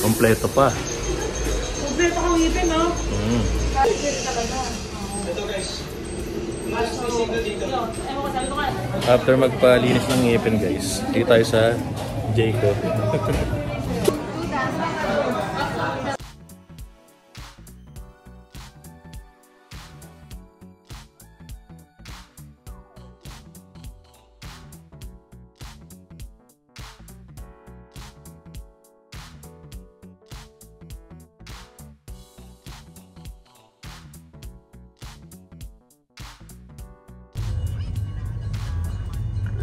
Kompleto pa. Kompleto kang ngipin, no? Ito guys. Mas physical dito. After magpalinis ng ngipin guys, dito tayo sa Jayco.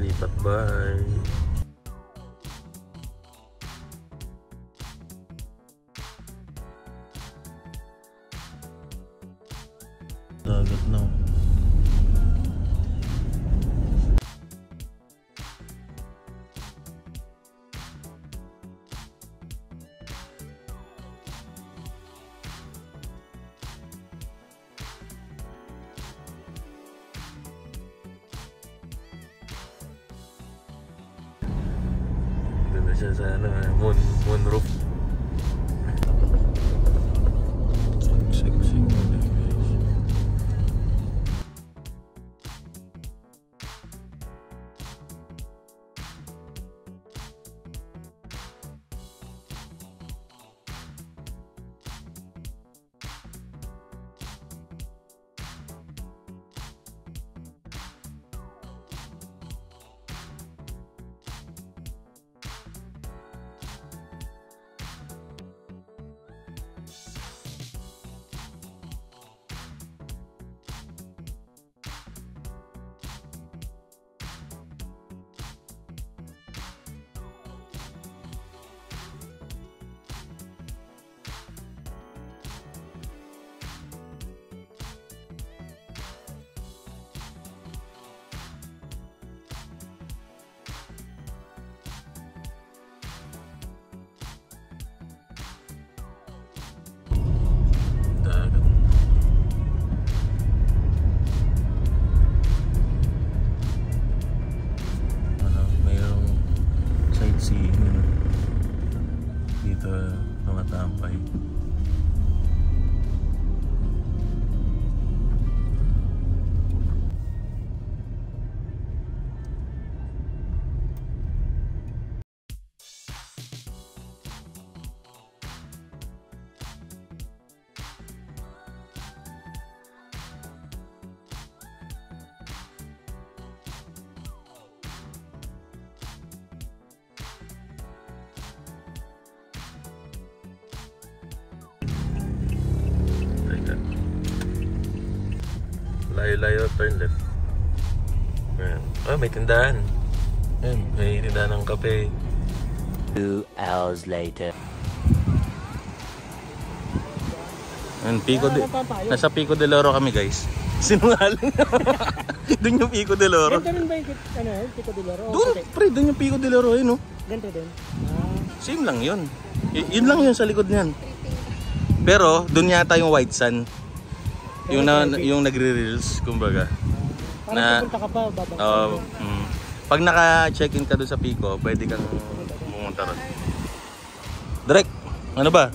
Lipat bahay. Dagat na. Doon siya sa moonroof. Sexy mo na guys. Dito mga tambay. Layo-layo, turn left. Ayan. Oh, may tindahan. Ayan, may tindahan ng kape. 2 hours later. Ayan, nasa Pico de Loro kami guys. Sinungaling. Doon yung Pico de Loro. Ganito rin ba yung Pico de Loro? Doon, pre, doon yung Pico de Loro yun, no? Ganito din? Same lang yun. Yun lang yun sa likod niyan. Pero, doon yata yung White Sand. Yung nagre-reels, kumbaga. Parang pupunta ka pa, babang. Pag naka-check-in ka doon sa Pico, pwede kang pumunta ron. Direk, ano ba?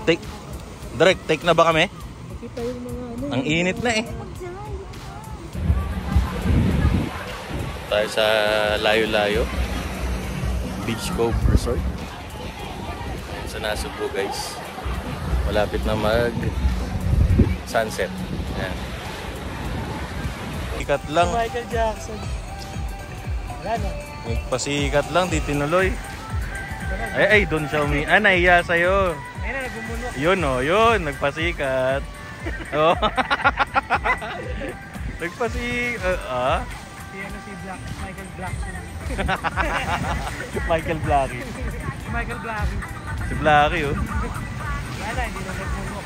Take na ba kami? Nakita yung mga Ang init na eh. Tayo sa layo-layo. Beach Cove Resort. Sa Nasugbu guys. Malapit na sunset. Ayan. Sikat lang. Michael Jackson. Yan o. Pasikat lang, di tinuloy. Ay, doon siya nahiya sa'yo. Ayun na, nagbumunok. Yun o, yun. Nagpasikat. Oh. Nagpasikat. Si Michael Blackson. Michael Blackie. Michael Blackie. Si Blackie oh. Wala, hindi na nagbumunok.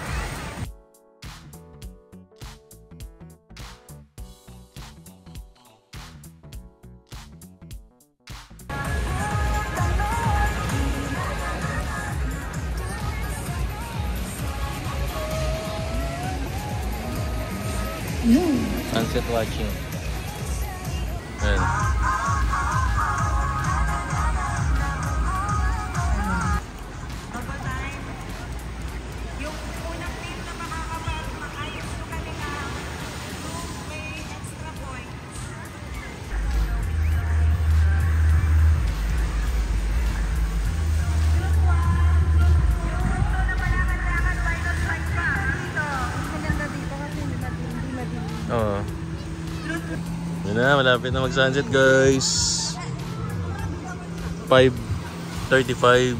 Sunset watching. Ayan. na, malapit na mag-sunset guys. 5:35.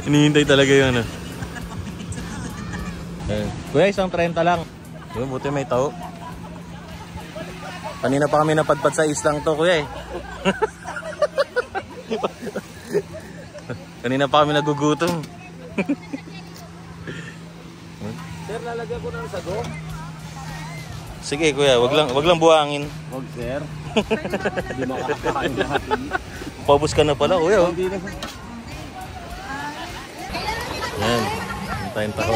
Hinihintay talaga yung ano. Kuya, isang 30 lang. Yung buti may tao. Kanina pa kami napadpad sa islang to, kuya eh. Kanina pa kami nagugutom. Sir, lalagyan ko ng sago. Sige kuya, wag lang buhangin. Wag, sir. Hindi makakakain lahat. Paubos ka na pala, kuya. Oh. Hindi na. Yan, antayin taho.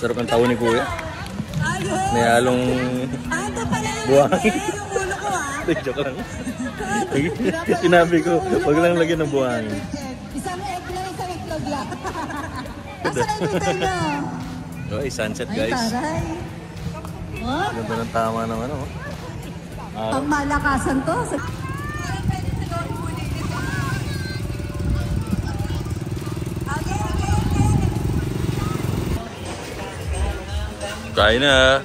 Sarap ang taho ni kuya. May halong buhangin. Joke lang. Sinabi ko, wag lang lagyan ng buhangin. Isang egg lang, isang itlog lang. Asa kaibigan nyo? Okay, sunset Ay, guys. taray. What? Ganda ng tama ng ano. Ang malakasan to. Kain na.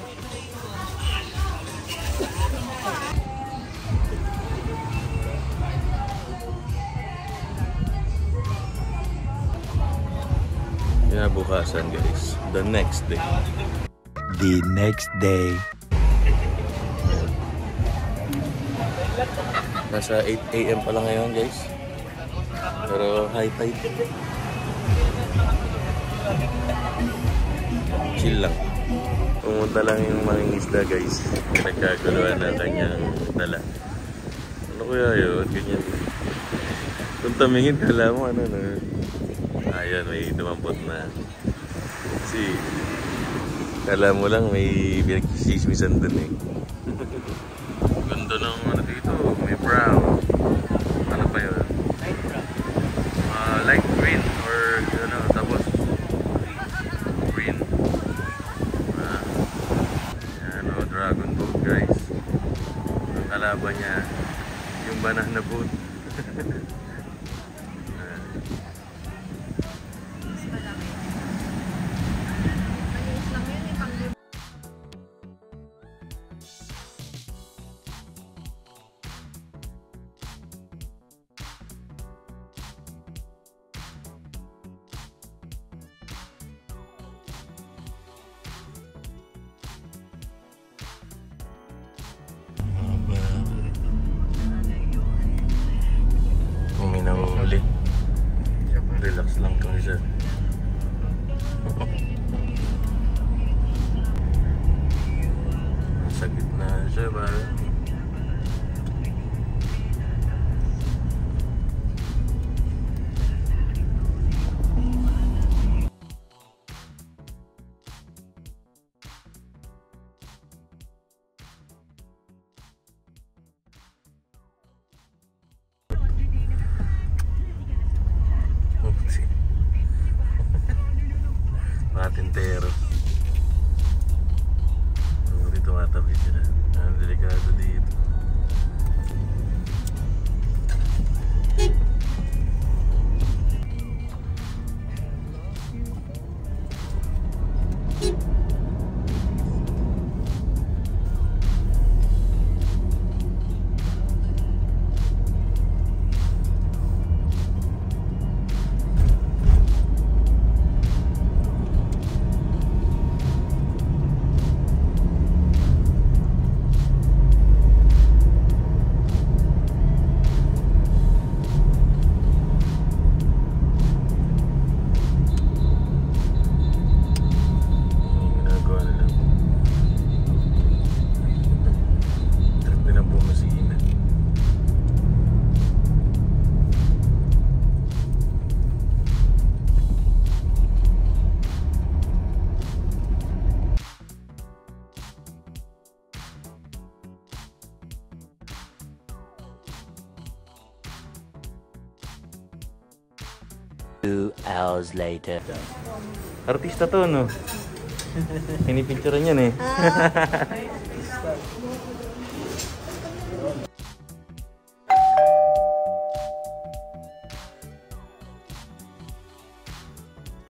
Kinabukasan guys, the next day. The next day. Nasa 8 AM pa lang ngayon guys. Pero high tide. Chill lang. Pumunta lang yung mga isda guys. Nagkaguluhan ng kanyang dala. Ano kaya yun? Ganyan. Kung tumingin kala mo ano na. Ayan, may dumampot na. Kasi kala mo lang may pinagsismisan dun eh. Ganda ng ano dito. May brown. Ano pa yun? Light green or ano, tapos green. Yan o, dragon boat guys. Ang kalaban niya yung banana boat. Ulit. Relax lang kami siya. Sa gitna siya ba? Patintero. Dito matabi sila. Ang delikado dito. Two hours later. Artista to, no? Pinipicturean yan eh.